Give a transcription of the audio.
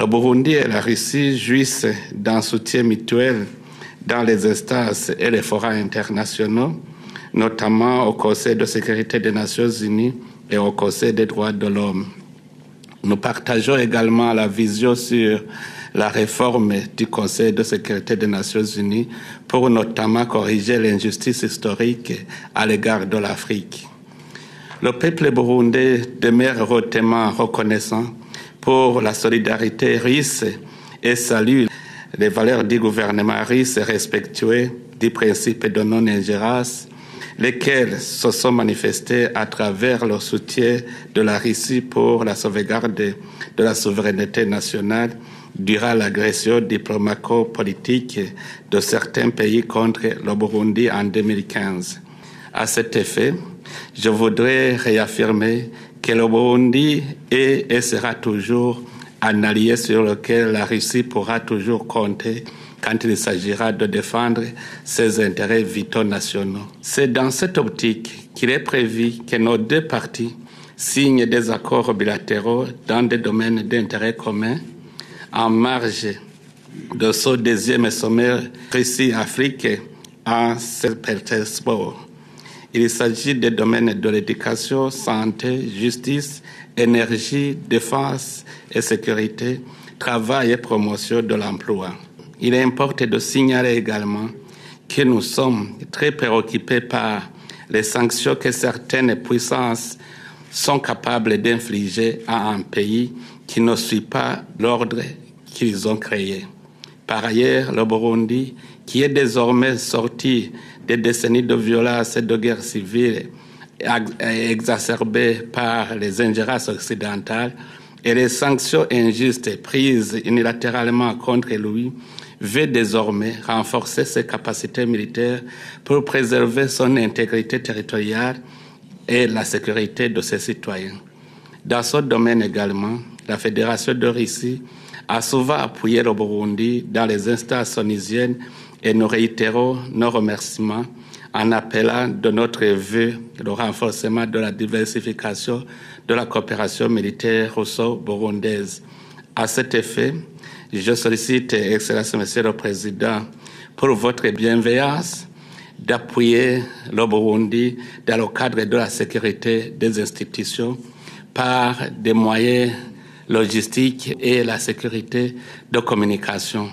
Burundi et la Russie jouissent d'un soutien mutuel dans les instances et les forats internationaux, notamment au Conseil de sécurité des Nations Unies et au Conseil des droits de l'homme. Nous partageons également la vision sur la réforme du Conseil de sécurité des Nations Unies pour notamment corriger l'injustice historique à l'égard de l'Afrique. Le peuple burundais demeure hautement reconnaissant pour la solidarité russe et salue les valeurs du gouvernement russe respectueux du principe de non-ingérence, lesquels se sont manifestés à travers le soutien de la Russie pour la sauvegarde de la souveraineté nationale durant l'agression diplomatico-politique de certains pays contre le Burundi en 2015. À cet effet, je voudrais réaffirmer que le Burundi est et sera toujours un allié sur lequel la Russie pourra toujours compter quand il s'agira de défendre ses intérêts vitaux nationaux. C'est dans cette optique qu'il est prévu que nos deux parties signent des accords bilatéraux dans des domaines d'intérêt commun en marge de ce deuxième sommet Russie-Afrique à Saint-Pétersbourg. Il s'agit des domaines de l'éducation, santé, justice, énergie, défense et sécurité, travail et promotion de l'emploi. Il importe de signaler également que nous sommes très préoccupés par les sanctions que certaines puissances sont capables d'infliger à un pays qui ne suit pas l'ordre qu'ils ont créé. Par ailleurs, le Burundi, qui est désormais sorti des décennies de violence et de guerre civile exacerbées par les ingérences occidentales et les sanctions injustes prises unilatéralement contre lui, veut désormais renforcer ses capacités militaires pour préserver son intégrité territoriale et la sécurité de ses citoyens. Dans ce domaine également, la Fédération de Russie a souvent appuyé le Burundi dans les instances onusiennes et nous réitérons nos remerciements en appelant de notre vœu le renforcement de la diversification de la coopération militaire russo-burundaise. À cet effet, je sollicite, Excellence Monsieur le Président, pour votre bienveillance, d'appuyer le Burundi dans le cadre de la sécurité des institutions par des moyens logistiques et la sécurité de communication.